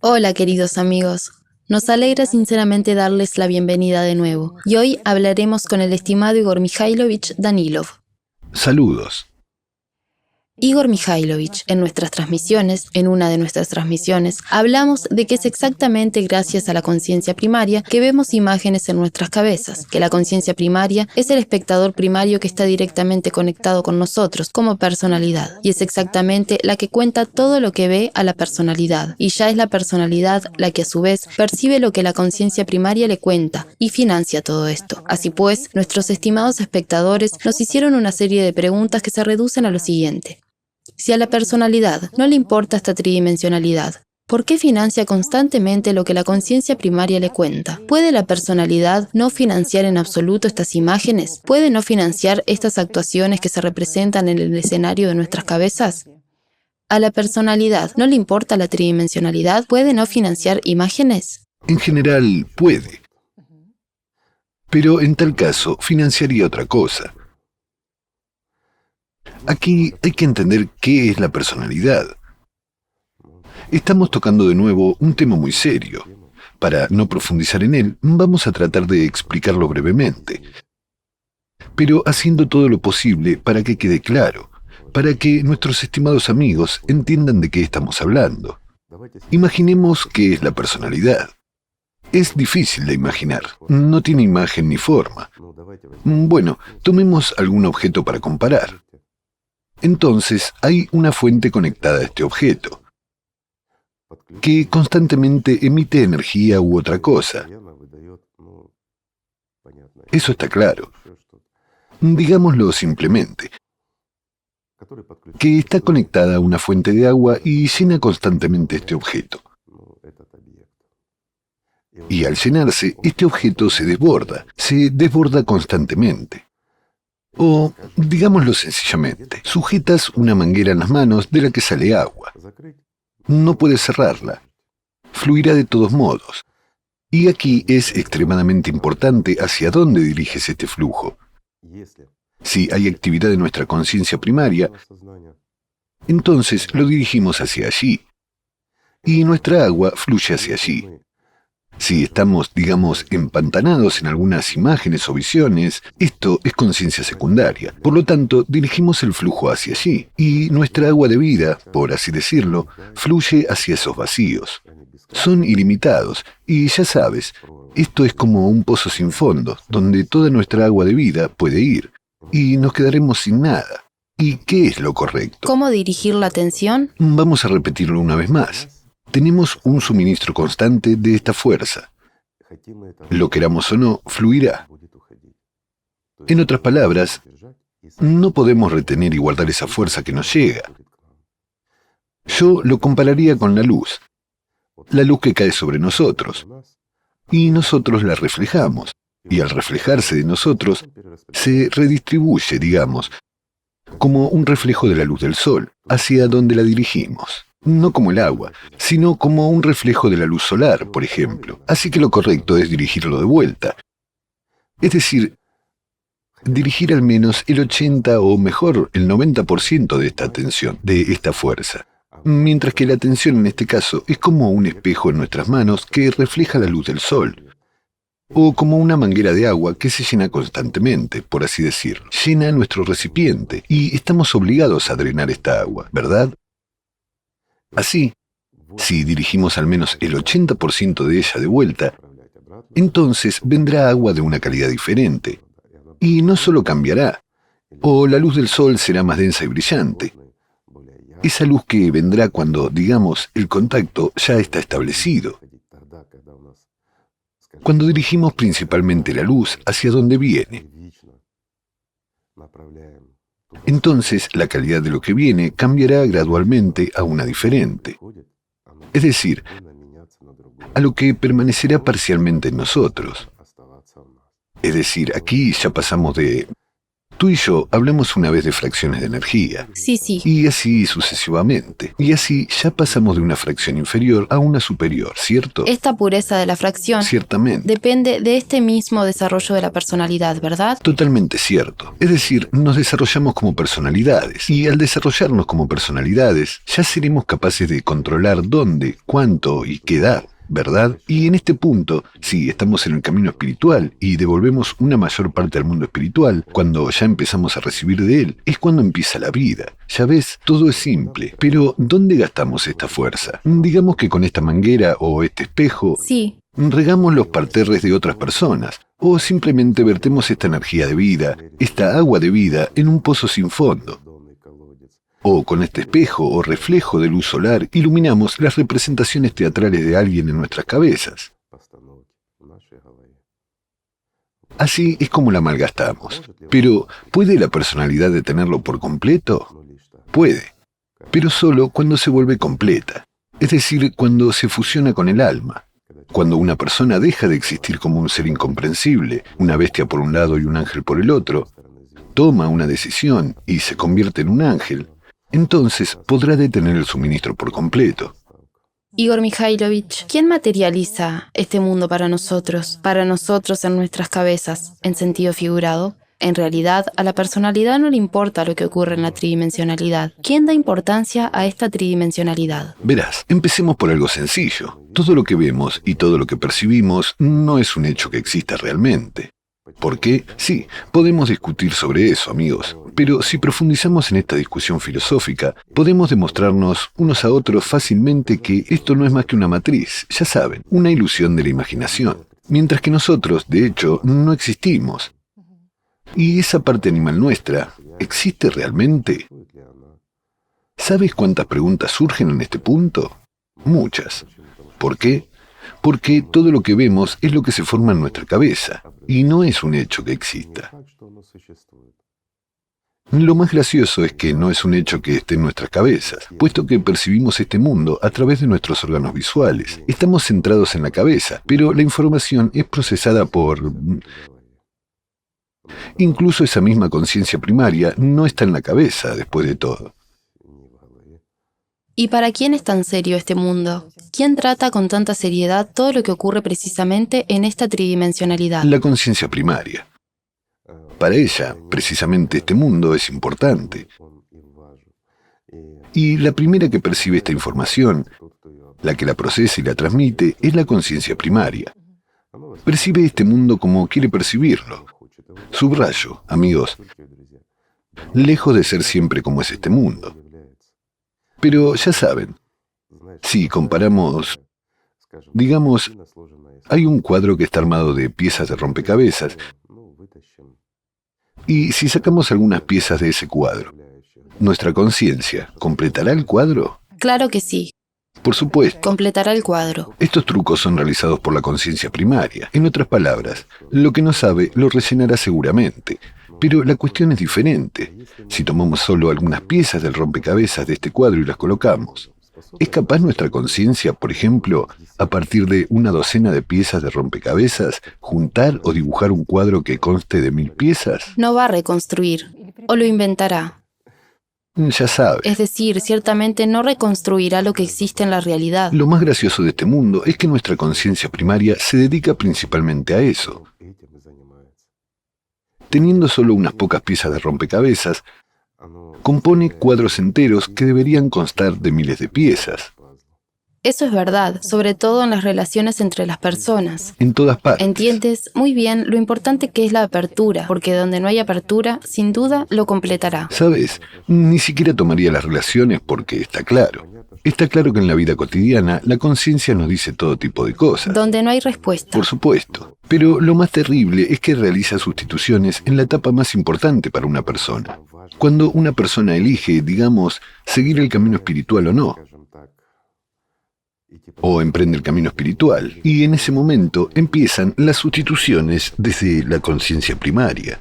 Hola, queridos amigos. Nos alegra sinceramente darles la bienvenida de nuevo, y hoy hablaremos con el estimado Igor Mikhailovich Danilov. Saludos. Igor Mikhailovich, en una de nuestras transmisiones, hablamos de que es exactamente gracias a la conciencia primaria que vemos imágenes en nuestras cabezas, que la conciencia primaria es el espectador primario que está directamente conectado con nosotros como personalidad, y es exactamente la que cuenta todo lo que ve a la personalidad, y ya es la personalidad la que a su vez percibe lo que la conciencia primaria le cuenta y financia todo esto. Así pues, nuestros estimados espectadores nos hicieron una serie de preguntas que se reducen a lo siguiente. Si a la personalidad no le importa esta tridimensionalidad, ¿por qué financia constantemente lo que la conciencia primaria le cuenta? ¿Puede la personalidad no financiar en absoluto estas imágenes? ¿Puede no financiar estas actuaciones que se representan en el escenario de nuestras cabezas? ¿A la personalidad no le importa la tridimensionalidad? ¿Puede no financiar imágenes? En general, puede. Pero en tal caso, financiaría otra cosa. Aquí hay que entender qué es la personalidad. Estamos tocando de nuevo un tema muy serio. Para no profundizar en él, vamos a tratar de explicarlo brevemente, pero haciendo todo lo posible para que quede claro, para que nuestros estimados amigos entiendan de qué estamos hablando. Imaginemos qué es la personalidad. Es difícil de imaginar, no tiene imagen ni forma. Bueno, tomemos algún objeto para comparar. Entonces, hay una fuente conectada a este objeto, que constantemente emite energía u otra cosa. Eso está claro. Digámoslo simplemente, que está conectada a una fuente de agua y llena constantemente este objeto. Y al llenarse, este objeto se desborda constantemente. O, digámoslo sencillamente, sujetas una manguera en las manos de la que sale agua. No puedes cerrarla. Fluirá de todos modos. Y aquí es extremadamente importante hacia dónde diriges este flujo. Si hay actividad en nuestra conciencia primaria, entonces lo dirigimos hacia allí. Y nuestra agua fluye hacia allí. Si estamos, digamos, empantanados en algunas imágenes o visiones, esto es conciencia secundaria. Por lo tanto, dirigimos el flujo hacia allí. Y nuestra agua de vida, por así decirlo, fluye hacia esos vacíos. Son ilimitados. Y ya sabes, esto es como un pozo sin fondo, donde toda nuestra agua de vida puede ir. Y nos quedaremos sin nada. ¿Y qué es lo correcto? ¿Cómo dirigir la atención? Vamos a repetirlo una vez más. Tenemos un suministro constante de esta fuerza. Lo queramos o no, fluirá. En otras palabras, no podemos retener y guardar esa fuerza que nos llega. Yo lo compararía con la luz que cae sobre nosotros, y nosotros la reflejamos, y al reflejarse de nosotros, se redistribuye, digamos, como un reflejo de la luz del sol, hacia donde la dirigimos. No como el agua, sino como un reflejo de la luz solar, por ejemplo. Así que lo correcto es dirigirlo de vuelta. Es decir, dirigir al menos el 80 o mejor el 90% de esta atención, de esta fuerza. Mientras que la atención en este caso es como un espejo en nuestras manos que refleja la luz del sol. O como una manguera de agua que se llena constantemente, por así decirlo. Llena nuestro recipiente y estamos obligados a drenar esta agua, ¿verdad? Así, si dirigimos al menos el 80% de ella de vuelta, entonces vendrá agua de una calidad diferente. Y no solo cambiará, o la luz del sol será más densa y brillante. Esa luz que vendrá cuando, digamos, el contacto ya está establecido. Cuando dirigimos principalmente la luz hacia donde viene. Entonces, la calidad de lo que viene cambiará gradualmente a una diferente. Es decir, a lo que permanecerá parcialmente en nosotros. Es decir, aquí ya pasamos de Tú y yo hablamos una vez de fracciones de energía. Sí. Y así sucesivamente. Y así ya pasamos de una fracción inferior a una superior, ¿cierto? Esta pureza de la fracción Ciertamente. depende de este mismo desarrollo de la personalidad, ¿verdad? Totalmente cierto. Es decir, nos desarrollamos como personalidades. Y al desarrollarnos como personalidades, ya seremos capaces de controlar dónde, cuánto y qué dar, ¿verdad? Y en este punto, si estamos en el camino espiritual y devolvemos una mayor parte al mundo espiritual, cuando ya empezamos a recibir de él, es cuando empieza la vida. Ya ves, todo es simple. Pero, ¿dónde gastamos esta fuerza? Digamos que con esta manguera o este espejo, Sí. regamos los parterres de otras personas, o simplemente vertemos esta energía de vida, esta agua de vida, en un pozo sin fondo. O con este espejo o reflejo de luz solar iluminamos las representaciones teatrales de alguien en nuestras cabezas. Así es como la malgastamos. Pero, ¿puede la personalidad detenerlo por completo? Puede, pero solo cuando se vuelve completa, es decir, cuando se fusiona con el alma. Cuando una persona deja de existir como un ser incomprensible, una bestia por un lado y un ángel por el otro, toma una decisión y se convierte en un ángel, entonces podrá detener el suministro por completo. Igor Mikhailovich, ¿quién materializa este mundo para nosotros en nuestras cabezas, en sentido figurado? En realidad, a la personalidad no le importa lo que ocurre en la tridimensionalidad. ¿Quién da importancia a esta tridimensionalidad? Verás, empecemos por algo sencillo. Todo lo que vemos y todo lo que percibimos no es un hecho que exista realmente. ¿Por qué? Sí, podemos discutir sobre eso, amigos. Pero si profundizamos en esta discusión filosófica, podemos demostrarnos unos a otros fácilmente que esto no es más que una matriz, ya saben, una ilusión de la imaginación. Mientras que nosotros, de hecho, no existimos. ¿Y esa parte animal nuestra existe realmente? ¿Sabes cuántas preguntas surgen en este punto? Muchas. ¿Por qué? Porque todo lo que vemos es lo que se forma en nuestra cabeza, y no es un hecho que exista. Lo más gracioso es que no es un hecho que esté en nuestras cabezas, puesto que percibimos este mundo a través de nuestros órganos visuales. Estamos centrados en la cabeza, pero la información es procesada por... Incluso esa misma conciencia primaria no está en la cabeza, después de todo. ¿Y para quién es tan serio este mundo? ¿Quién trata con tanta seriedad todo lo que ocurre precisamente en esta tridimensionalidad? La conciencia primaria. Para ella, precisamente este mundo es importante. Y la primera que percibe esta información, la que la procesa y la transmite, es la conciencia primaria. Percibe este mundo como quiere percibirlo. Subrayo, amigos, lejos de ser siempre como es este mundo. Pero ya saben, si comparamos, digamos, hay un cuadro que está armado de piezas de rompecabezas, y si sacamos algunas piezas de ese cuadro, ¿nuestra conciencia completará el cuadro? Claro que sí. Por supuesto. Completará el cuadro. Estos trucos son realizados por la conciencia primaria. En otras palabras, lo que no sabe lo rellenará seguramente. Pero la cuestión es diferente. Si tomamos solo algunas piezas del rompecabezas de este cuadro y las colocamos, ¿es capaz nuestra conciencia, por ejemplo, a partir de una docena de piezas de rompecabezas, juntar o dibujar un cuadro que conste de 1000 piezas? No va a reconstruir, o lo inventará. Ya sabe. Es decir, ciertamente no reconstruirá lo que existe en la realidad. Lo más gracioso de este mundo es que nuestra conciencia primaria se dedica principalmente a eso. Teniendo solo unas pocas piezas de rompecabezas, compone cuadros enteros que deberían constar de miles de piezas. Eso es verdad, sobre todo en las relaciones entre las personas. En todas partes. Entiendes muy bien lo importante que es la apertura, porque donde no hay apertura, sin duda lo completará. ¿Sabes? Ni siquiera tomaría las relaciones porque está claro. Está claro que en la vida cotidiana la conciencia nos dice todo tipo de cosas. Donde no hay respuesta. Por supuesto. Pero lo más terrible es que realiza sustituciones en la etapa más importante para una persona. Cuando una persona elige, digamos, seguir el camino espiritual o no. O emprende el camino espiritual. Y en ese momento empiezan las sustituciones desde la conciencia primaria.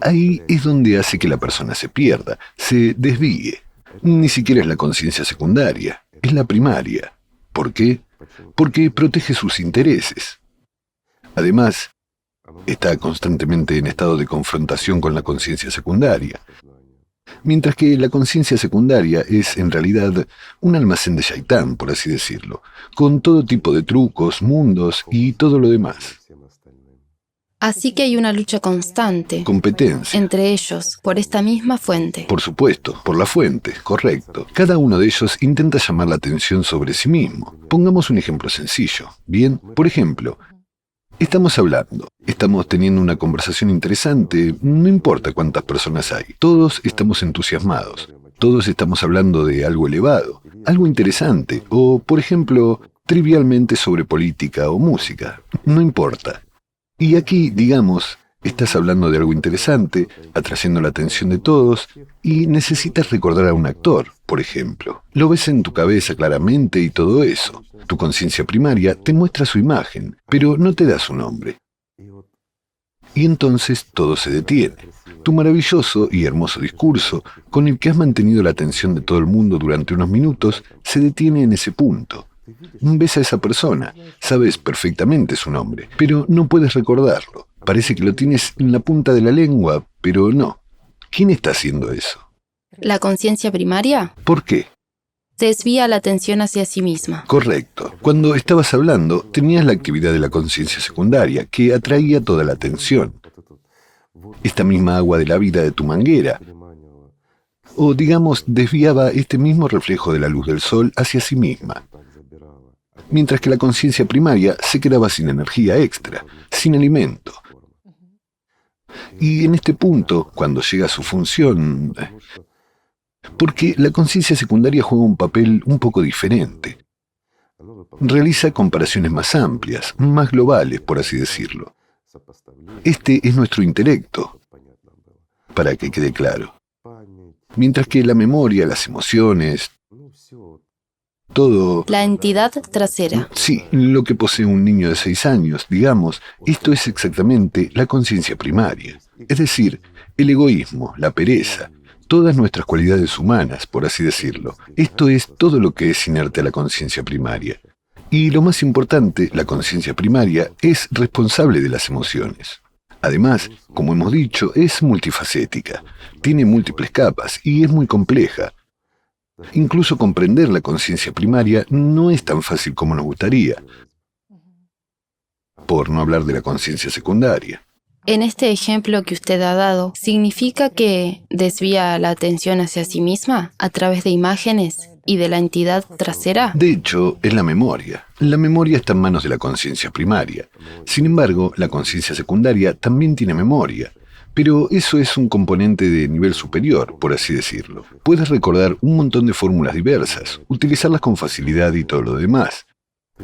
Ahí es donde hace que la persona se pierda, se desvíe. Ni siquiera es la conciencia secundaria, es la primaria. ¿Por qué? Porque protege sus intereses. Además, Está constantemente en estado de confrontación con la conciencia secundaria. Mientras que la conciencia secundaria es, en realidad, un almacén de Shaitán, por así decirlo, con todo tipo de trucos, mundos y todo lo demás. Así que hay una lucha constante Competencia. entre ellos por esta misma fuente. Por supuesto, por la fuente, correcto. Cada uno de ellos intenta llamar la atención sobre sí mismo. Pongamos un ejemplo sencillo. Bien, por ejemplo, estamos hablando, estamos teniendo una conversación interesante, no importa cuántas personas hay, todos estamos entusiasmados, todos estamos hablando de algo elevado, algo interesante, o, por ejemplo, trivialmente sobre política o música, no importa. Y aquí, digamos, estás hablando de algo interesante, atrayendo la atención de todos, y necesitas recordar a un actor, por ejemplo. Lo ves en tu cabeza claramente y todo eso. Tu conciencia primaria te muestra su imagen, pero no te da su nombre. Y entonces todo se detiene. Tu maravilloso y hermoso discurso, con el que has mantenido la atención de todo el mundo durante unos minutos, se detiene en ese punto. Ves a esa persona, sabes perfectamente su nombre, pero no puedes recordarlo. Parece que lo tienes en la punta de la lengua, pero no. ¿Quién está haciendo eso? ¿La conciencia primaria? ¿Por qué? Desvía la atención hacia sí misma. Correcto. Cuando estabas hablando, tenías la actividad de la conciencia secundaria, que atraía toda la atención. Esta misma agua de la vida de tu manguera. O, digamos, desviaba este mismo reflejo de la luz del sol hacia sí misma. Mientras que la conciencia primaria se quedaba sin energía extra, sin alimento. Y en este punto, cuando llega a su función, porque la conciencia secundaria juega un papel un poco diferente. Realiza comparaciones más amplias, más globales, por así decirlo. Este es nuestro intelecto, para que quede claro. Mientras que la memoria, las emociones, todo... La entidad trasera. Sí, lo que posee un niño de 6 años, digamos, esto es exactamente la conciencia primaria. Es decir, el egoísmo, la pereza, todas nuestras cualidades humanas, por así decirlo. Esto es todo lo que es inerte a la conciencia primaria. Y lo más importante, la conciencia primaria es responsable de las emociones. Además, como hemos dicho, es multifacética, tiene múltiples capas y es muy compleja. Incluso comprender la conciencia primaria no es tan fácil como nos gustaría, por no hablar de la conciencia secundaria. En este ejemplo que usted ha dado, ¿significa que desvía la atención hacia sí misma a través de imágenes y de la entidad trasera? De hecho, es la memoria. La memoria está en manos de la conciencia primaria. Sin embargo, la conciencia secundaria también tiene memoria. Pero eso es un componente de nivel superior, por así decirlo. Puedes recordar un montón de fórmulas diversas, utilizarlas con facilidad y todo lo demás.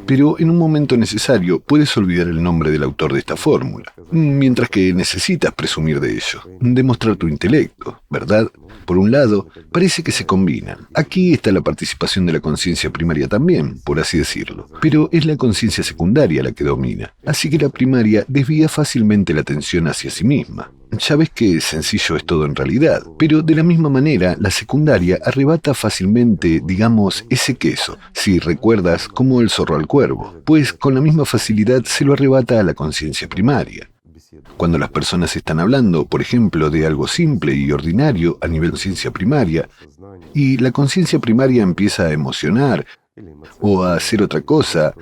Pero en un momento necesario puedes olvidar el nombre del autor de esta fórmula, mientras que necesitas presumir de ello, demostrar tu intelecto, ¿verdad? Por un lado, parece que se combinan. Aquí está la participación de la conciencia primaria también, por así decirlo, pero es la conciencia secundaria la que domina, así que la primaria desvía fácilmente la atención hacia sí misma. Ya ves que sencillo es todo en realidad, pero de la misma manera la secundaria arrebata fácilmente, digamos, ese queso, si recuerdas, como el zorro al cuervo, pues con la misma facilidad se lo arrebata a la conciencia primaria. Cuando las personas están hablando, por ejemplo, de algo simple y ordinario a nivel de conciencia primaria, y la conciencia primaria empieza a emocionar, o a hacer otra cosa,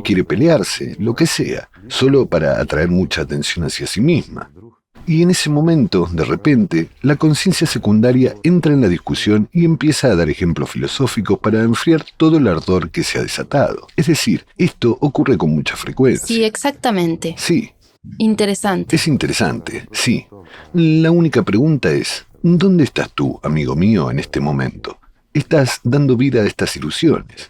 quiere pelearse, lo que sea, solo para atraer mucha atención hacia sí misma. Y en ese momento, de repente, la conciencia secundaria entra en la discusión y empieza a dar ejemplos filosóficos para enfriar todo el ardor que se ha desatado. Es decir, esto ocurre con mucha frecuencia. Sí, exactamente. Sí. Interesante. Es interesante, sí. La única pregunta es, ¿dónde estás tú, amigo mío, en este momento? Estás dando vida a estas ilusiones.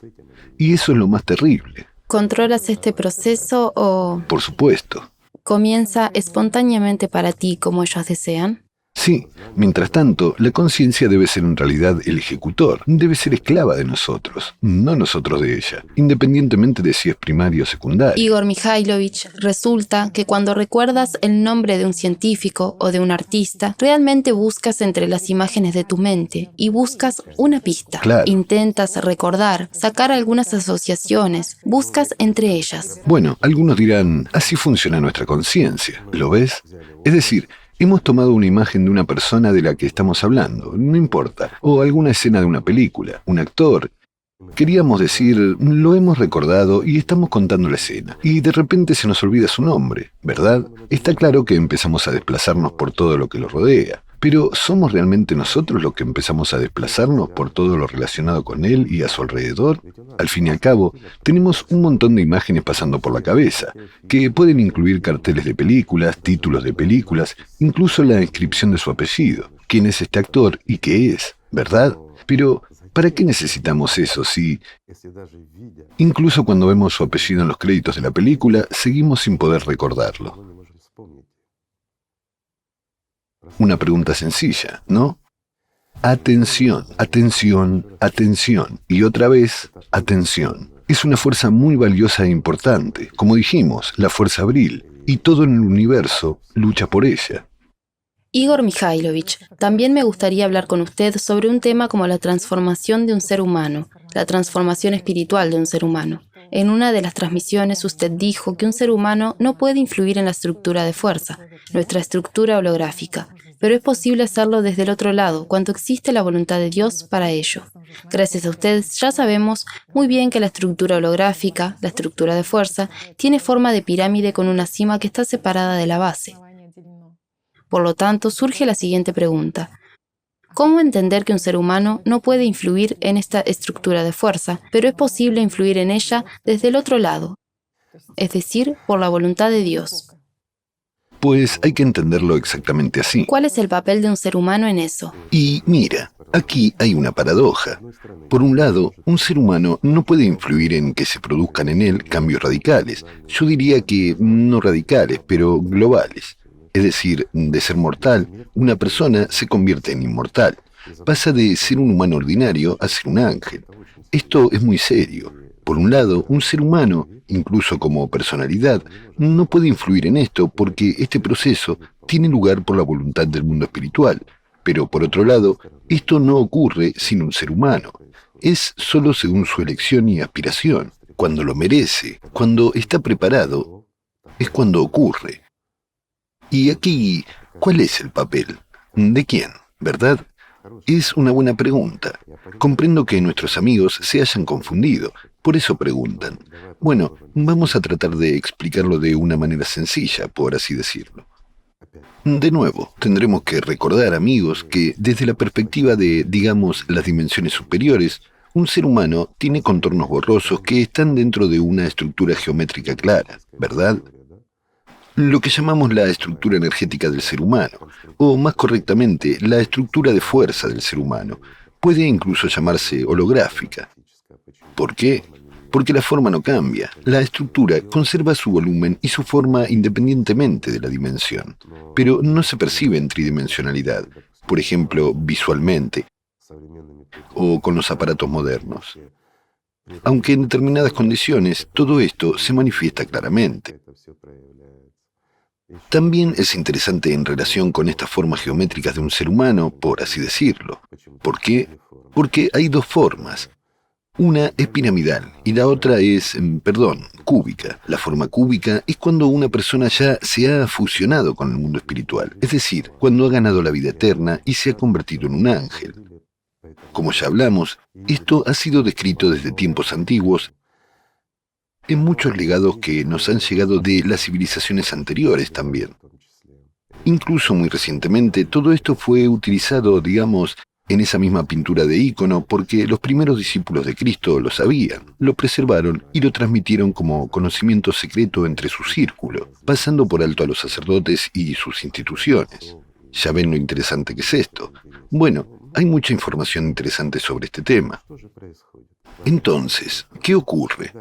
Y eso es lo más terrible. ¿Controlas este proceso o...? Por supuesto. ¿Comienza espontáneamente para ti como ellos desean? Sí, mientras tanto, la conciencia debe ser en realidad el ejecutor, debe ser esclava de nosotros, no nosotros de ella, independientemente de si es primario o secundario. Igor Mikhailovich, resulta que cuando recuerdas el nombre de un científico o de un artista, realmente buscas entre las imágenes de tu mente y buscas una pista. Claro. Intentas recordar, sacar algunas asociaciones, buscas entre ellas. Bueno, algunos dirán, así funciona nuestra conciencia, ¿lo ves? Es decir, hemos tomado una imagen de una persona de la que estamos hablando, no importa, o alguna escena de una película, un actor. Queríamos decir, lo hemos recordado y estamos contando la escena, y de repente se nos olvida su nombre, ¿verdad? Está claro que empezamos a desplazarnos por todo lo que lo rodea, pero ¿somos realmente nosotros los que empezamos a desplazarnos por todo lo relacionado con él y a su alrededor? Al fin y al cabo, tenemos un montón de imágenes pasando por la cabeza, que pueden incluir carteles de películas, títulos de películas, incluso la inscripción de su apellido, quién es este actor y qué es, ¿verdad? Pero ¿para qué necesitamos eso si, incluso cuando vemos su apellido en los créditos de la película, seguimos sin poder recordarlo? Una pregunta sencilla, ¿no? Atención, atención, atención. Y otra vez, atención. Es una fuerza muy valiosa e importante. Como dijimos, la fuerza Abril. Y todo en el universo lucha por ella. Igor Mikhailovich, también me gustaría hablar con usted sobre un tema como la transformación de un ser humano, la transformación espiritual de un ser humano. En una de las transmisiones usted dijo que un ser humano no puede influir en la estructura de fuerza, nuestra estructura holográfica, pero es posible hacerlo desde el otro lado, cuando existe la voluntad de Dios para ello. Gracias a usted ya sabemos muy bien que la estructura holográfica, la estructura de fuerza, tiene forma de pirámide con una cima que está separada de la base. Por lo tanto, surge la siguiente pregunta. ¿Cómo entender que un ser humano no puede influir en esta estructura de fuerza, pero es posible influir en ella desde el otro lado? Es decir, por la voluntad de Dios. Pues hay que entenderlo exactamente así. ¿Cuál es el papel de un ser humano en eso? Y mira, aquí hay una paradoja. Por un lado, un ser humano no puede influir en que se produzcan en él cambios radicales. Yo diría que no radicales, pero globales. Es decir, de ser mortal, una persona se convierte en inmortal. Pasa de ser un humano ordinario a ser un ángel. Esto es muy serio. Por un lado, un ser humano, incluso como personalidad, no puede influir en esto porque este proceso tiene lugar por la voluntad del mundo espiritual. Pero por otro lado, esto no ocurre sin un ser humano. Es solo según su elección y aspiración. Cuando lo merece, cuando está preparado, es cuando ocurre. Y aquí, ¿cuál es el papel? ¿De quién? ¿Verdad? Es una buena pregunta. Comprendo que nuestros amigos se hayan confundido, por eso preguntan. Bueno, vamos a tratar de explicarlo de una manera sencilla, por así decirlo. De nuevo, tendremos que recordar, amigos, que desde la perspectiva de, digamos, las dimensiones superiores, un ser humano tiene contornos borrosos que están dentro de una estructura geométrica clara, ¿verdad? Lo que llamamos la estructura energética del ser humano, o más correctamente, la estructura de fuerza del ser humano, puede incluso llamarse holográfica. ¿Por qué? Porque la forma no cambia, la estructura conserva su volumen y su forma independientemente de la dimensión, pero no se percibe en tridimensionalidad, por ejemplo, visualmente, o con los aparatos modernos. Aunque en determinadas condiciones todo esto se manifiesta claramente. También es interesante en relación con estas formas geométricas de un ser humano, por así decirlo. ¿Por qué? Porque hay dos formas. Una es piramidal y la otra es, cúbica. La forma cúbica es cuando una persona ya se ha fusionado con el mundo espiritual, es decir, cuando ha ganado la vida eterna y se ha convertido en un ángel. Como ya hablamos, esto ha sido descrito desde tiempos antiguos en muchos legados que nos han llegado de las civilizaciones anteriores también. Incluso muy recientemente, todo esto fue utilizado, digamos, en esa misma pintura de ícono porque los primeros discípulos de Cristo lo sabían, lo preservaron y lo transmitieron como conocimiento secreto entre su círculo, pasando por alto a los sacerdotes y sus instituciones. Ya ven lo interesante que es esto. Bueno, hay mucha información interesante sobre este tema. Entonces, ¿qué ocurre?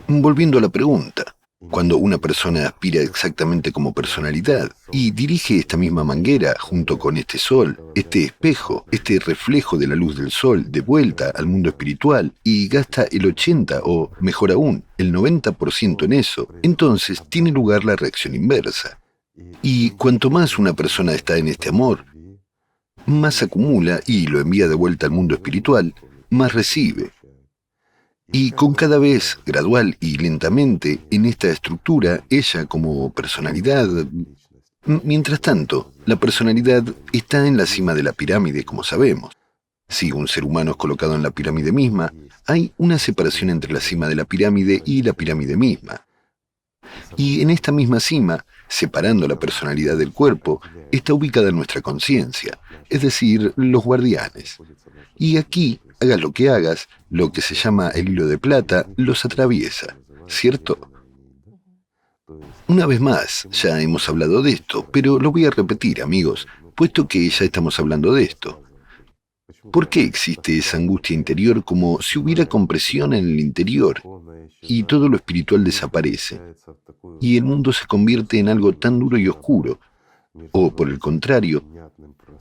Volviendo a la pregunta, Cuando una persona aspira exactamente como personalidad y dirige esta misma manguera junto con este sol, este espejo, este reflejo de la luz del sol de vuelta al mundo espiritual y gasta el 80 o, mejor aún, el 90% en eso, entonces tiene lugar la reacción inversa. Y cuanto más una persona está en este amor, más acumula y lo envía de vuelta al mundo espiritual, más recibe. Y con cada vez, gradual y lentamente, en esta estructura, ella como personalidad... Mientras tanto, la personalidad está en la cima de la pirámide, como sabemos. Si un ser humano es colocado en la pirámide misma, hay una separación entre la cima de la pirámide y la pirámide misma. Y en esta misma cima, separando la personalidad del cuerpo, está ubicada nuestra conciencia, es decir, los guardianes. Y aquí, hagas lo que hagas, lo que se llama el hilo de plata los atraviesa, ¿cierto? Una vez más, ya hemos hablado de esto, pero lo voy a repetir, amigos, puesto que ya estamos hablando de esto. ¿Por qué existe esa angustia interior como si hubiera compresión en el interior y todo lo espiritual desaparece y el mundo se convierte en algo tan duro y oscuro? O, por el contrario,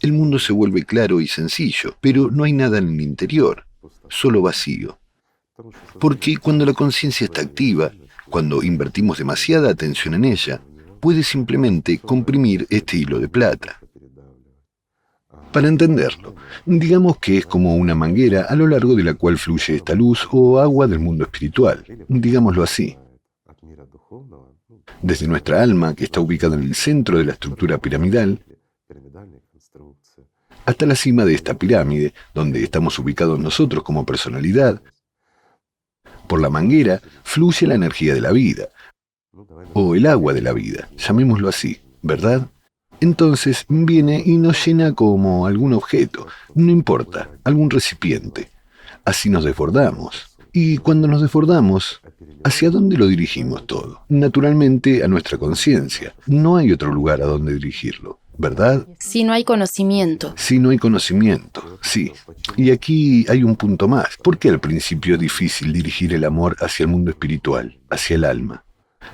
el mundo se vuelve claro y sencillo, pero no hay nada en el interior, solo vacío. Porque cuando la conciencia está activa, cuando invertimos demasiada atención en ella, puede simplemente comprimir este hilo de plata. Para entenderlo, digamos que es como una manguera a lo largo de la cual fluye esta luz o agua del mundo espiritual, digámoslo así. Desde nuestra alma, que está ubicada en el centro de la estructura piramidal, hasta la cima de esta pirámide, donde estamos ubicados nosotros como personalidad, por la manguera fluye la energía de la vida, o el agua de la vida, llamémoslo así, ¿verdad? Entonces viene y nos llena como algún objeto, no importa, algún recipiente. Así nos desbordamos. Y cuando nos desbordamos, ¿hacia dónde lo dirigimos todo? Naturalmente a nuestra conciencia. No hay otro lugar a donde dirigirlo, ¿verdad? Si no hay conocimiento. Si no hay conocimiento, sí. Y aquí hay un punto más. ¿Por qué al principio es difícil dirigir el amor hacia el mundo espiritual, hacia el alma?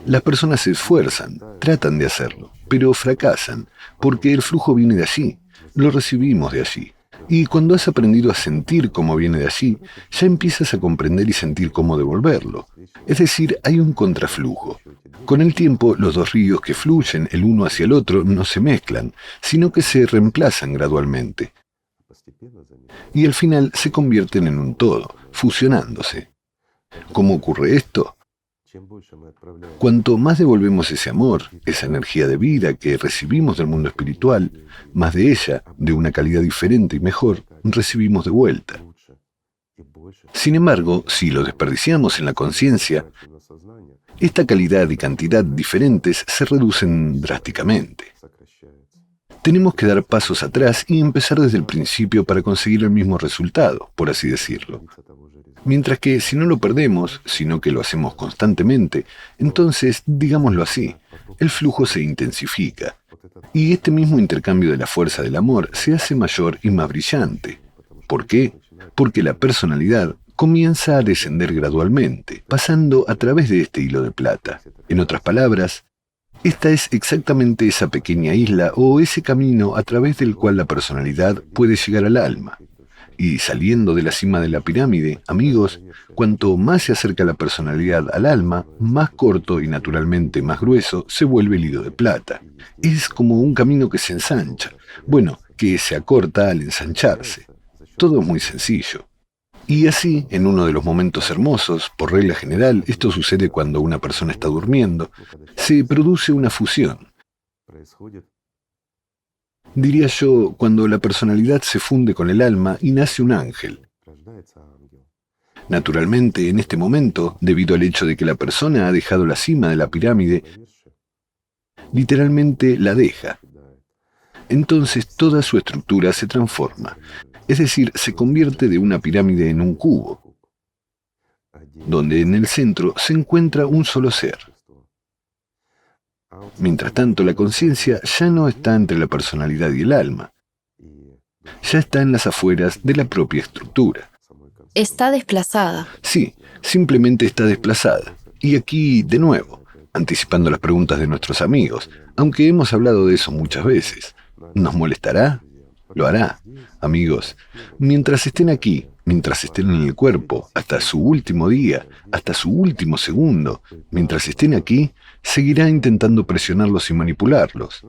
Las personas se esfuerzan, tratan de hacerlo, pero fracasan, porque el flujo viene de allí, lo recibimos de allí. Y cuando has aprendido a sentir cómo viene de allí, ya empiezas a comprender y sentir cómo devolverlo. Es decir, hay un contraflujo. Con el tiempo, los dos ríos que fluyen el uno hacia el otro no se mezclan, sino que se reemplazan gradualmente. Y al final se convierten en un todo, fusionándose. ¿Cómo ocurre esto? Cuanto más devolvemos ese amor, esa energía de vida que recibimos del mundo espiritual, más de ella, de una calidad diferente y mejor, recibimos de vuelta. Sin embargo, si lo desperdiciamos en la conciencia, esta calidad y cantidad diferentes se reducen drásticamente. Tenemos que dar pasos atrás y empezar desde el principio para conseguir el mismo resultado, por así decirlo. Mientras que si no lo perdemos, sino que lo hacemos constantemente, entonces, digámoslo así, el flujo se intensifica. Y este mismo intercambio de la fuerza del amor se hace mayor y más brillante. ¿Por qué? Porque la personalidad comienza a descender gradualmente, pasando a través de este hilo de plata. En otras palabras, esta es exactamente esa pequeña isla o ese camino a través del cual la personalidad puede llegar al alma. Y saliendo de la cima de la pirámide, amigos, cuanto más se acerca la personalidad al alma, más corto y naturalmente más grueso se vuelve el hilo de plata. Es como un camino que se ensancha, bueno, que se acorta al ensancharse. Todo es muy sencillo. Y así, en uno de los momentos hermosos, por regla general, esto sucede cuando una persona está durmiendo, se produce una fusión. Diría yo, cuando la personalidad se funde con el alma y nace un ángel. Naturalmente, en este momento, debido al hecho de que la persona ha dejado la cima de la pirámide, literalmente la deja. Entonces toda su estructura se transforma, es decir, se convierte de una pirámide en un cubo, donde en el centro se encuentra un solo ser. Mientras tanto, la conciencia ya no está entre la personalidad y el alma, ya está en las afueras de la propia estructura. Está desplazada. Sí, simplemente está desplazada. Y aquí, de nuevo, anticipando las preguntas de nuestros amigos, aunque hemos hablado de eso muchas veces. ¿Nos molestará? Lo hará. Amigos, mientras estén aquí, mientras estén en el cuerpo, hasta su último día, hasta su último segundo, mientras estén aquí, seguirá intentando presionarlos y manipularlos.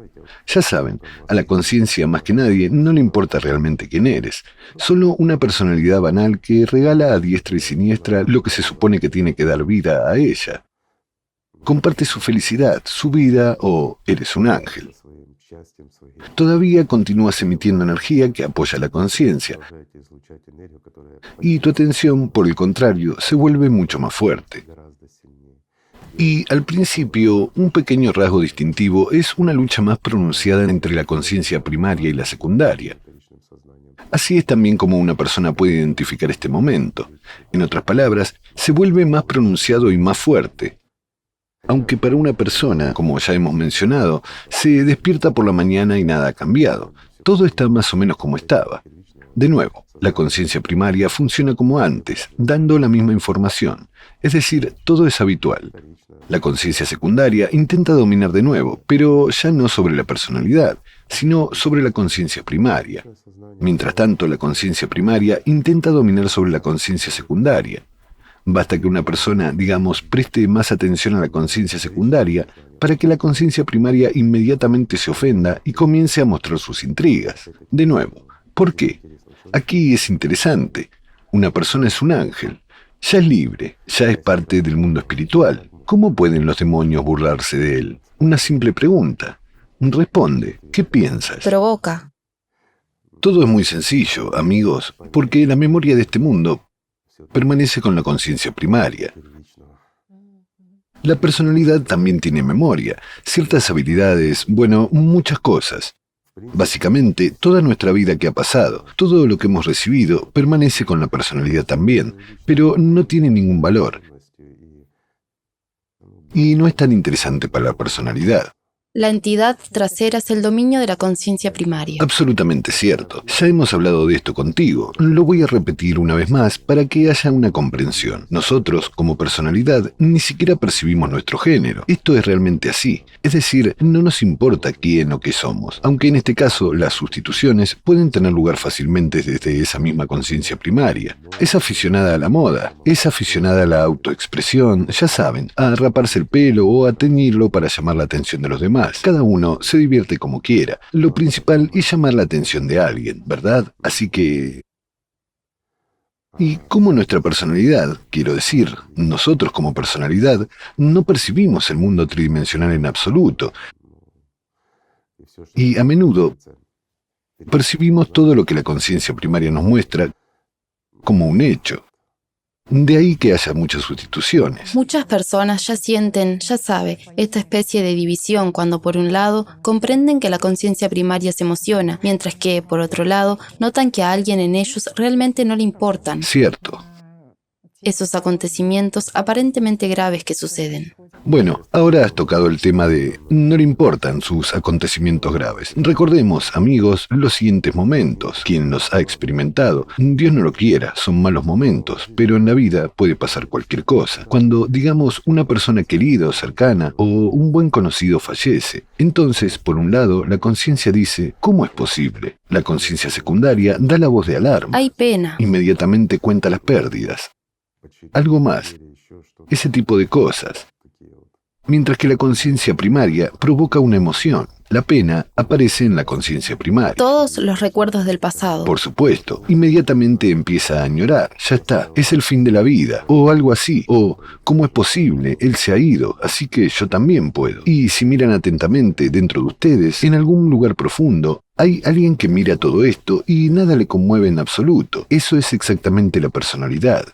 Ya saben, a la conciencia más que nadie no le importa realmente quién eres, solo una personalidad banal que regala a diestra y siniestra lo que se supone que tiene que dar vida a ella. Comparte su felicidad, su vida o eres un ángel. Todavía continúas emitiendo energía que apoya la conciencia y tu atención, por el contrario, se vuelve mucho más fuerte. Y al principio, un pequeño rasgo distintivo es una lucha más pronunciada entre la conciencia primaria y la secundaria. Así es también como una persona puede identificar este momento. En otras palabras, se vuelve más pronunciado y más fuerte. Aunque para una persona, como ya hemos mencionado, se despierta por la mañana y nada ha cambiado. Todo está más o menos como estaba. De nuevo, la conciencia primaria funciona como antes, dando la misma información. Es decir, todo es habitual. La conciencia secundaria intenta dominar de nuevo, pero ya no sobre la personalidad, sino sobre la conciencia primaria. Mientras tanto, la conciencia primaria intenta dominar sobre la conciencia secundaria. Basta que una persona, digamos, preste más atención a la conciencia secundaria para que la conciencia primaria inmediatamente se ofenda y comience a mostrar sus intrigas. De nuevo, ¿por qué? Aquí es interesante. Una persona es un ángel. Ya es libre, ya es parte del mundo espiritual. ¿Cómo pueden los demonios burlarse de él? Una simple pregunta. Responde, ¿qué piensas? Provoca. Todo es muy sencillo, amigos, porque la memoria de este mundo permanece con la conciencia primaria. La personalidad también tiene memoria, ciertas habilidades, bueno, muchas cosas. Básicamente, toda nuestra vida que ha pasado, todo lo que hemos recibido, permanece con la personalidad también, pero no tiene ningún valor. Y no es tan interesante para la personalidad. La entidad trasera es el dominio de la conciencia primaria. Absolutamente cierto. Ya hemos hablado de esto contigo. Lo voy a repetir una vez más para que haya una comprensión. Nosotros, como personalidad, ni siquiera percibimos nuestro género. Esto es realmente así. Es decir, no nos importa quién o qué somos. Aunque en este caso, las sustituciones pueden tener lugar fácilmente desde esa misma conciencia primaria. Es aficionada a la moda, es aficionada a la autoexpresión, ya saben, a raparse el pelo o a teñirlo para llamar la atención de los demás. Cada uno se divierte como quiera. Lo principal es llamar la atención de alguien, ¿verdad? Así que... Y como nuestra personalidad, quiero decir, nosotros como personalidad, no percibimos el mundo tridimensional en absoluto. Y a menudo percibimos todo lo que la conciencia primaria nos muestra como un hecho. De ahí que haya muchas sustituciones. Muchas personas ya sienten, ya sabe, esta especie de división cuando por un lado comprenden que la conciencia primaria se emociona, mientras que, por otro lado, notan que a alguien en ellos realmente no le importan Cierto. esos acontecimientos aparentemente graves que suceden. Bueno, ahora has tocado el tema de no le importan sus acontecimientos graves. Recordemos, amigos, los siguientes momentos. Quien los ha experimentado, Dios no lo quiera, son malos momentos, pero en la vida puede pasar cualquier cosa. Cuando, digamos, una persona querida o cercana o un buen conocido fallece, entonces, por un lado, la conciencia dice, ¿cómo es posible? La conciencia secundaria da la voz de alarma. Hay pena. Inmediatamente cuenta las pérdidas. Algo más. Ese tipo de cosas. Mientras que la conciencia primaria provoca una emoción. La pena aparece en la conciencia primaria. Todos los recuerdos del pasado. Por supuesto, inmediatamente empieza a añorar. Ya está, es el fin de la vida, o algo así, o ¿cómo es posible? Él se ha ido, así que yo también puedo. Y si miran atentamente dentro de ustedes, en algún lugar profundo, hay alguien que mira todo esto y nada le conmueve en absoluto. Eso es exactamente la personalidad.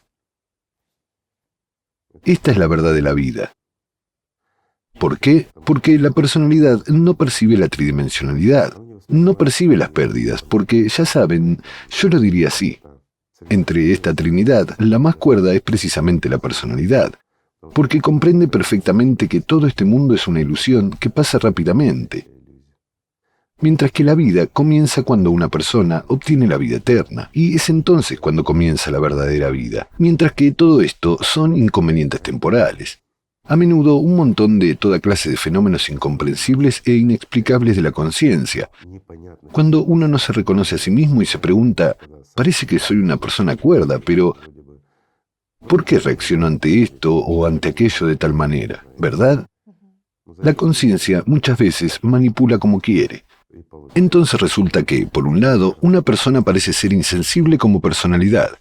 Esta es la verdad de la vida. ¿Por qué? Porque la personalidad no percibe la tridimensionalidad, no percibe las pérdidas, porque ya saben, yo lo diría así. Entre esta trinidad, la más cuerda es precisamente la personalidad, porque comprende perfectamente que todo este mundo es una ilusión que pasa rápidamente. Mientras que la vida comienza cuando una persona obtiene la vida eterna, y es entonces cuando comienza la verdadera vida, mientras que todo esto son inconvenientes temporales. A menudo un montón de toda clase de fenómenos incomprensibles e inexplicables de la conciencia. Cuando uno no se reconoce a sí mismo y se pregunta, parece que soy una persona cuerda, pero ¿por qué reacciono ante esto o ante aquello de tal manera? ¿Verdad? La conciencia muchas veces manipula como quiere. Entonces resulta que, por un lado, una persona parece ser insensible como personalidad.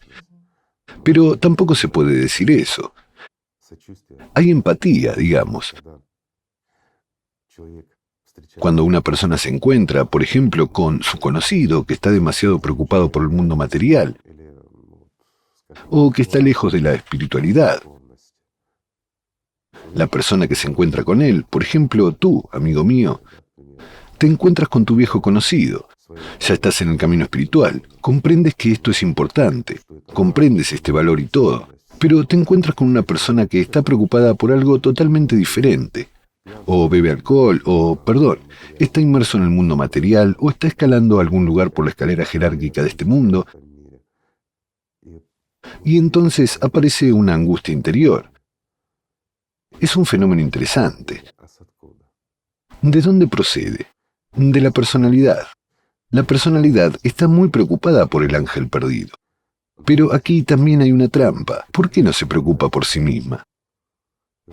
Pero tampoco se puede decir eso. Hay empatía, digamos. Cuando una persona se encuentra, por ejemplo, con su conocido que está demasiado preocupado por el mundo material, o que está lejos de la espiritualidad, la persona que se encuentra con él, por ejemplo, tú, amigo mío, te encuentras con tu viejo conocido. Ya estás en el camino espiritual, comprendes que esto es importante, comprendes este valor y todo, pero te encuentras con una persona que está preocupada por algo totalmente diferente. O bebe alcohol, o, perdón, está inmerso en el mundo material, o está escalando algún lugar por la escalera jerárquica de este mundo, y entonces aparece una angustia interior. Es un fenómeno interesante. ¿De dónde procede? De la personalidad. La personalidad está muy preocupada por el ángel perdido. Pero aquí también hay una trampa. ¿Por qué no se preocupa por sí misma?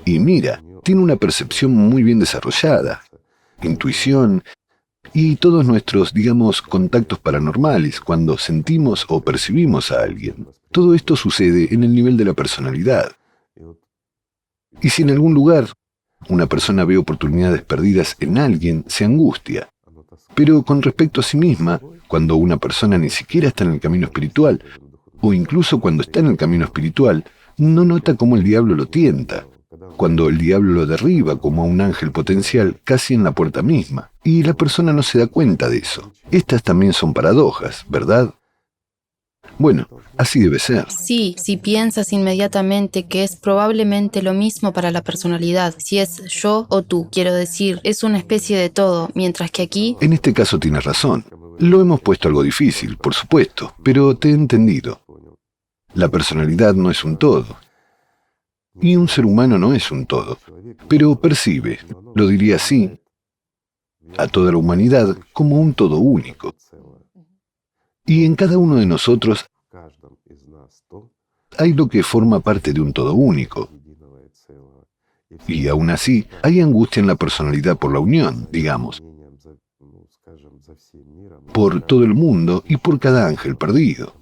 Y mira, tiene una percepción muy bien desarrollada, intuición y todos nuestros, digamos, contactos paranormales cuando sentimos o percibimos a alguien. Todo esto sucede en el nivel de la personalidad. Y si en algún lugar una persona ve oportunidades perdidas en alguien, se angustia. Pero con respecto a sí misma, cuando una persona ni siquiera está en el camino espiritual, o incluso cuando está en el camino espiritual, no nota cómo el diablo lo tienta, cuando el diablo lo derriba como a un ángel potencial casi en la puerta misma, y la persona no se da cuenta de eso. Estas también son paradojas, ¿verdad? Bueno, así debe ser. Sí, si piensas inmediatamente que es probablemente lo mismo para la personalidad, si es yo o tú, quiero decir, es una especie de todo, mientras que aquí... En este caso tienes razón. Lo hemos puesto algo difícil, por supuesto, pero te he entendido. La personalidad no es un todo. Y un ser humano no es un todo, pero percibe, lo diría así, a toda la humanidad como un todo único. Y en cada uno de nosotros hay lo que forma parte de un todo único. Y aún así, hay angustia en la personalidad por la unión, digamos, por todo el mundo y por cada ángel perdido.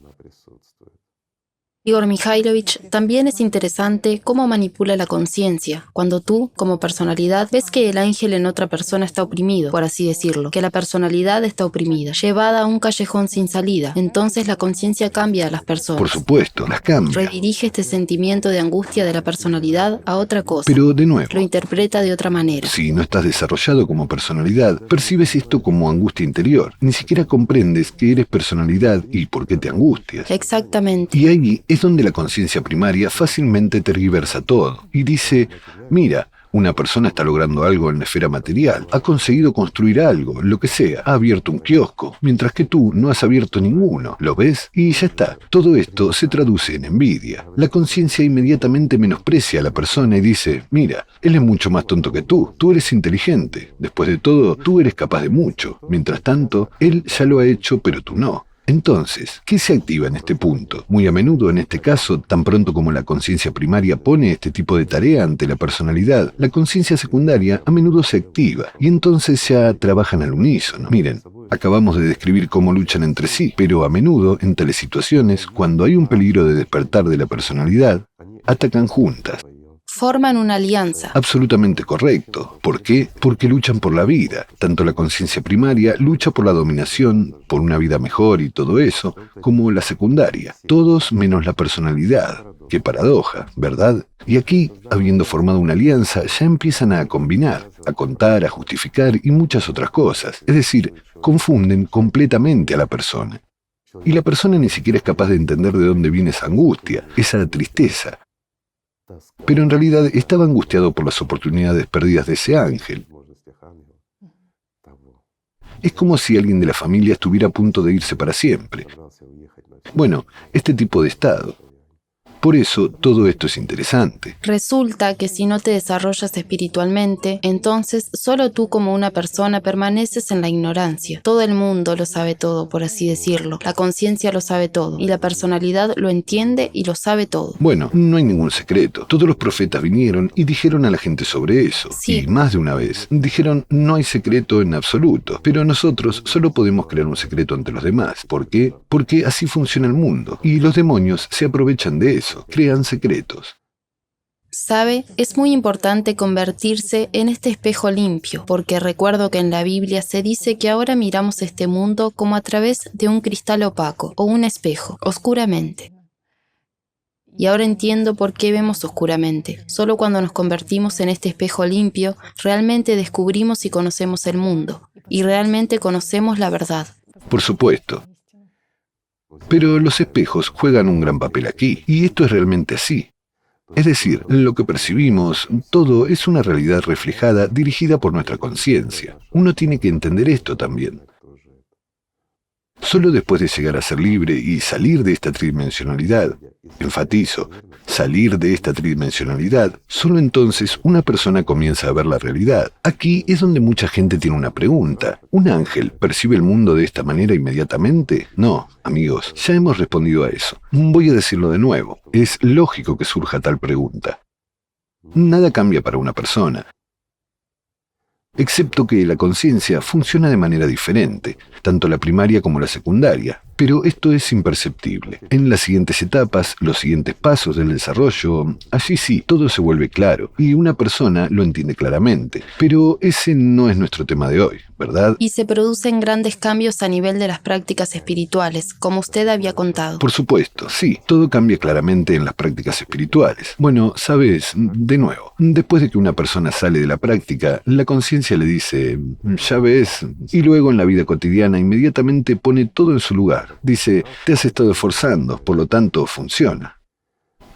Igor Mikhailovich, también es interesante cómo manipula la conciencia, cuando tú, como personalidad, ves que el ángel en otra persona está oprimido, por así decirlo, que la personalidad está oprimida, llevada a un callejón sin salida. Entonces la conciencia cambia a las personas. Por supuesto, las cambia. Redirige este sentimiento de angustia de la personalidad a otra cosa. Pero de nuevo, lo interpreta de otra manera. Si no estás desarrollado como personalidad, percibes esto como angustia interior. Ni siquiera comprendes que eres personalidad y por qué te angustias. Exactamente. Y ahí es donde la conciencia primaria fácilmente tergiversa todo y dice, mira, una persona está logrando algo en la esfera material, ha conseguido construir algo, lo que sea, ha abierto un kiosco, mientras que tú no has abierto ninguno, ¿lo ves? Y ya está. Todo esto se traduce en envidia. La conciencia inmediatamente menosprecia a la persona y dice, mira, él es mucho más tonto que tú eres inteligente, después de todo, tú eres capaz de mucho, mientras tanto, él ya lo ha hecho, pero tú no. Entonces, ¿qué se activa en este punto? Muy a menudo, en este caso, tan pronto como la conciencia primaria pone este tipo de tarea ante la personalidad, la conciencia secundaria a menudo se activa y entonces ya trabajan al unísono. Miren, acabamos de describir cómo luchan entre sí, pero a menudo, en tales situaciones, cuando hay un peligro de despertar de la personalidad, atacan juntas. Forman una alianza. Absolutamente correcto. ¿Por qué? Porque luchan por la vida. Tanto la conciencia primaria lucha por la dominación, por una vida mejor y todo eso, como la secundaria. Todos menos la personalidad. Qué paradoja, ¿verdad? Y aquí, habiendo formado una alianza, ya empiezan a combinar, a contar, a justificar y muchas otras cosas. Es decir, confunden completamente a la persona. Y la persona ni siquiera es capaz de entender de dónde viene esa angustia, esa tristeza. Pero en realidad estaba angustiado por las oportunidades perdidas de ese ángel. Es como si alguien de la familia estuviera a punto de irse para siempre. Bueno, este tipo de estado. Por eso todo esto es interesante. Resulta que si no te desarrollas espiritualmente, entonces solo tú como una persona permaneces en la ignorancia. Todo el mundo lo sabe todo, por así decirlo. La conciencia lo sabe todo y la personalidad lo entiende y lo sabe todo. Bueno, no hay ningún secreto. Todos los profetas vinieron y dijeron a la gente sobre eso. Sí. Y más de una vez dijeron, no hay secreto en absoluto. Pero nosotros solo podemos crear un secreto ante los demás. ¿Por qué? Porque así funciona el mundo. Y los demonios se aprovechan de eso. Crean secretos. ¿Sabe? Es muy importante convertirse en este espejo limpio, porque recuerdo que en la Biblia se dice que ahora miramos este mundo como a través de un cristal opaco o un espejo, oscuramente. Y ahora entiendo por qué vemos oscuramente. Solo cuando nos convertimos en este espejo limpio, realmente descubrimos y conocemos el mundo, y realmente conocemos la verdad. Por supuesto. Pero los espejos juegan un gran papel aquí, y esto es realmente así. Es decir, lo que percibimos, todo es una realidad reflejada, dirigida por nuestra conciencia. Uno tiene que entender esto también. Solo después de llegar a ser libre y salir de esta tridimensionalidad, enfatizo, salir de esta tridimensionalidad, solo entonces una persona comienza a ver la realidad. Aquí es donde mucha gente tiene una pregunta. ¿Un ángel percibe el mundo de esta manera inmediatamente? No, amigos, ya hemos respondido a eso. Voy a decirlo de nuevo. Es lógico que surja tal pregunta. Nada cambia para una persona, excepto que la conciencia funciona de manera diferente, tanto la primaria como la secundaria, pero esto es imperceptible. En las siguientes etapas, los siguientes pasos del desarrollo, allí sí, todo se vuelve claro, y una persona lo entiende claramente, pero ese no es nuestro tema de hoy, ¿verdad? Y se producen grandes cambios a nivel de las prácticas espirituales, como usted había contado. Por supuesto, sí, todo cambia claramente en las prácticas espirituales. Bueno, sabes, de nuevo, después de que una persona sale de la práctica, la conciencia le dice, ya ves, y luego en la vida cotidiana inmediatamente pone todo en su lugar. Dice, te has estado esforzando, por lo tanto funciona.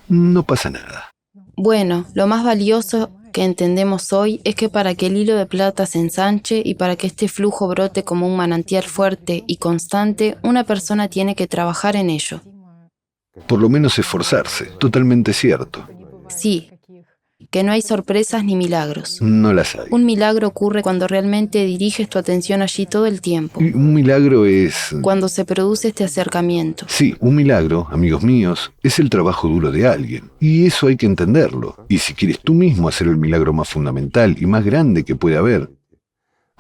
No pasa nada. Bueno, lo más valioso que entendemos hoy es que para que el hilo de plata se ensanche y para que este flujo brote como un manantial fuerte y constante, una persona tiene que trabajar en ello. Por lo menos esforzarse, totalmente cierto. Sí, que no hay sorpresas ni milagros. No las hay. Un milagro ocurre cuando realmente diriges tu atención allí todo el tiempo. Y un milagro es... Cuando se produce este acercamiento. Sí, un milagro, amigos míos, es el trabajo duro de alguien. Y eso hay que entenderlo. Y si quieres tú mismo hacer el milagro más fundamental y más grande que puede haber,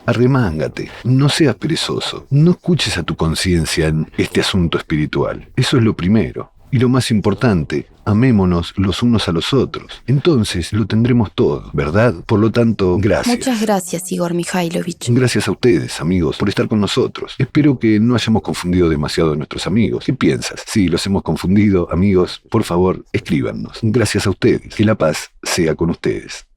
arremángate, no seas perezoso, no escuches a tu conciencia en este asunto espiritual. Eso es lo primero. Y lo más importante, amémonos los unos a los otros. Entonces lo tendremos todo, ¿verdad? Por lo tanto, gracias. Muchas gracias, Igor Mikhailovich. Gracias a ustedes, amigos, por estar con nosotros. Espero que no hayamos confundido demasiado a nuestros amigos. ¿Qué piensas? Si los hemos confundido, amigos, por favor, escríbanos. Gracias a ustedes. Que la paz sea con ustedes.